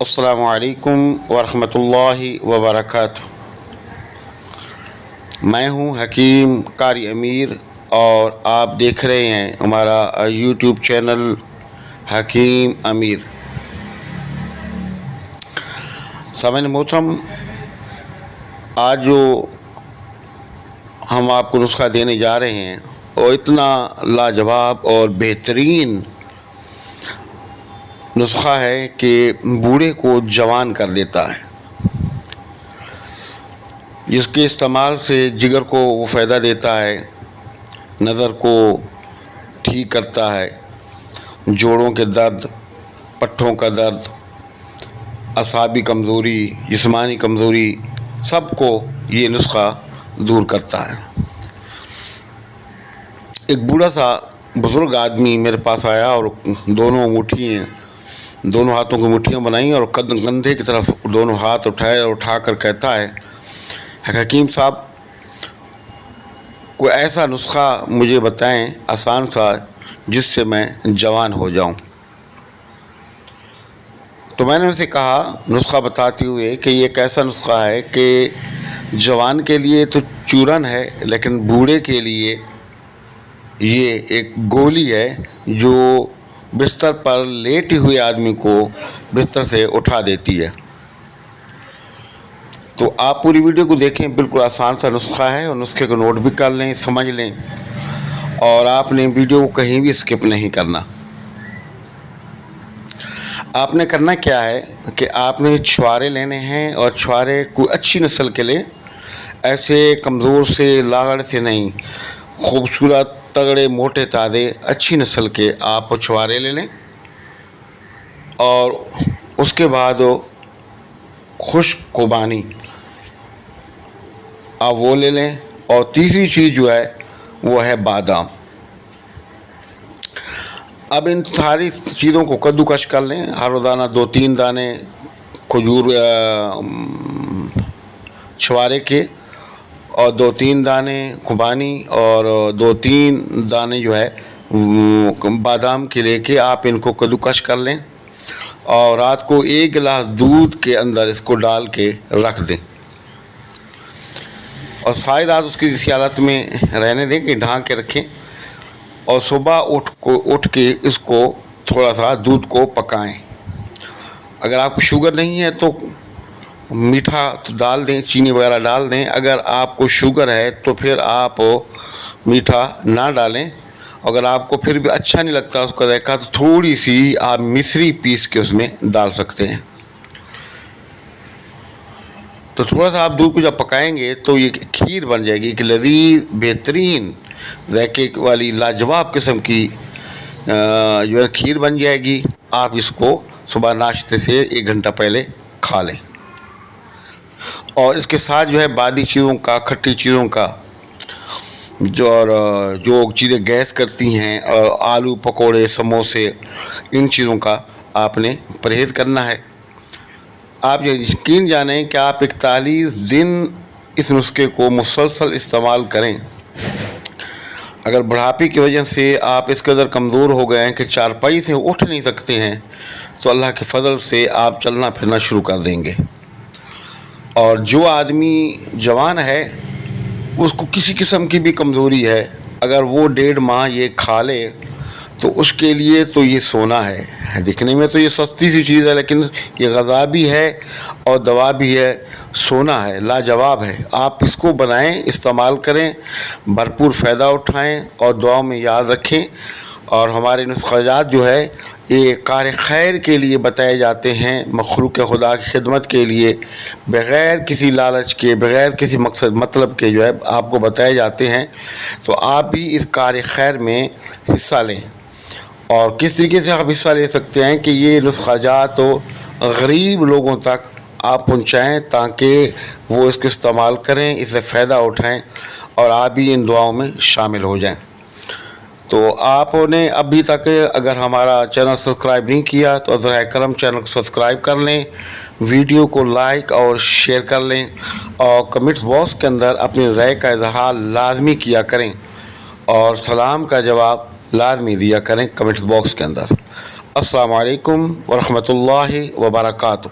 السلام علیکم ورحمۃ اللہ وبرکاتہ۔ میں ہوں حکیم قاری امیر اور آپ دیکھ رہے ہیں ہمارا یوٹیوب چینل حکیم امیر۔ سامعین محترم، آج جو ہم آپ کو نسخہ دینے جا رہے ہیں وہ اتنا لاجواب اور بہترین نسخہ ہے کہ بوڑھے کو جوان کر دیتا ہے، جس کے استعمال سے جگر کو وہ فائدہ دیتا ہے، نظر کو ٹھیک کرتا ہے، جوڑوں کے درد، پٹھوں کا درد، اعصابی کمزوری، جسمانی کمزوری، سب کو یہ نسخہ دور کرتا ہے۔ ایک بوڑھا سا بزرگ آدمی میرے پاس آیا اور دونوں ہاتھوں کی مٹھیاں بنائیں اور کندھے کی طرف دونوں ہاتھ اٹھائے اور اٹھا کر کہتا ہے، حکیم صاحب کوئی ایسا نسخہ مجھے بتائیں آسان سا جس سے میں جوان ہو جاؤں۔ تو میں نے اسے کہا نسخہ بتاتے ہوئے کہ یہ ایک ایسا نسخہ ہے کہ جوان کے لیے تو چورن ہے، لیکن بوڑھے کے لیے یہ ایک گولی ہے جو بستر پر لیٹے ہوئے آدمی کو بستر سے اٹھا دیتی ہے۔ تو آپ پوری ویڈیو کو دیکھیں، بالکل آسان سا نسخہ ہے اور نسخے کو نوٹ بھی کر لیں، سمجھ لیں، اور آپ نے ویڈیو کو کہیں بھی اسکپ نہیں کرنا۔ آپ نے کرنا کیا ہے کہ آپ نے چھوارے لینے ہیں اور چھوارے کوئی اچھی نسل کے لیں، ایسے کمزور سے لاغڑ سے نہیں، خوبصورت تگڑے موٹے تازے اچھی نسل کے آپ چھوارے لے لیں، اور اس کے بعد خشک خوبانی آپ وہ لے لیں، اور تیسری چیز جو ہے وہ ہے بادام۔ اب ان ساری چیزوں کو کدوکش کر لیں، ہر روزانہ 2-3 دانے کھجور چھوارے کے اور 2-3 دانے خوبانی اور 2-3 دانے جو ہے بادام کے لے کے آپ ان کو کدوکش کر لیں، اور رات کو 1 گلاس دودھ کے اندر اس کو ڈال کے رکھ دیں، اور ساری رات اس کی اسی حالت میں رہنے دیں کہ ڈھانک کے رکھیں، اور صبح اٹھ کے اس کو تھوڑا سا دودھ کو پکائیں۔ اگر آپ کو شوگر نہیں ہے تو میٹھا ڈال دیں، چینی وغیرہ ڈال دیں، اگر آپ کو شوگر ہے تو پھر آپ میٹھا نہ ڈالیں، اگر آپ کو پھر بھی اچھا نہیں لگتا اس کا ذائقہ تو تھوڑی سی آپ مصری پیس کے اس میں ڈال سکتے ہیں۔ تو تھوڑا سا آپ دودھ کو جب پکائیں گے تو یہ کھیر بن جائے گی، ایک لذیذ بہترین ذائقے والی لاجواب قسم کی جو ہے کھیر بن جائے گی۔ آپ اس کو صبح ناشتے سے 1 گھنٹہ پہلے کھا لیں، اور اس کے ساتھ جو ہے بادی چیزوں کا، کھٹی چیزوں کا، جو چیزیں گیس کرتی ہیں، اور آلو پکوڑے، سموسے، ان چیزوں کا آپ نے پرہیز کرنا ہے۔ آپ یہ یقین جانیں کہ آپ 41 دن اس نسخے کو مسلسل استعمال کریں، اگر بڑھاپے کی وجہ سے آپ اس قدر کمزور ہو گئے ہیں کہ چارپائی سے اٹھ نہیں سکتے ہیں، تو اللہ کے فضل سے آپ چلنا پھرنا شروع کر دیں گے۔ اور جو آدمی جوان ہے اس کو کسی قسم کی بھی کمزوری ہے، اگر وہ 1.5 ماہ یہ کھا لے تو اس کے لیے تو یہ سونا ہے۔ دکھنے میں تو یہ سستی سی چیز ہے، لیکن یہ غذا بھی ہے اور دوا بھی ہے، سونا ہے، لاجواب ہے۔ آپ اس کو بنائیں، استعمال کریں، بھرپور فائدہ اٹھائیں اور دعاؤں میں یاد رکھیں۔ اور ہمارے نسخہ جات جو ہے یہ کار خیر کے لیے بتائے جاتے ہیں، مخلوق خدا کی خدمت کے لیے، بغیر کسی لالچ کے، بغیر کسی مطلب کے جو ہے آپ کو بتائے جاتے ہیں۔ تو آپ بھی اس کار خیر میں حصہ لیں، اور کس طریقے سے آپ حصہ لے سکتے ہیں کہ یہ نسخہ جات غریب لوگوں تک آپ پہنچائیں تاکہ وہ اس کو استعمال کریں، اس سے فائدہ اٹھائیں، اور آپ بھی ان دعاؤں میں شامل ہو جائیں۔ تو آپ نے ابھی تک اگر ہمارا چینل سبسکرائب نہیں کیا تو ذرا کرم چینل کو سبسکرائب کر لیں، ویڈیو کو لائک اور شیئر کر لیں اور کمنٹس باکس کے اندر اپنی رائے کا اظہار لازمی کیا کریں اور سلام کا جواب لازمی دیا کریں کمنٹس باکس کے اندر۔ السلام علیکم ورحمۃ اللہ وبرکاتہ۔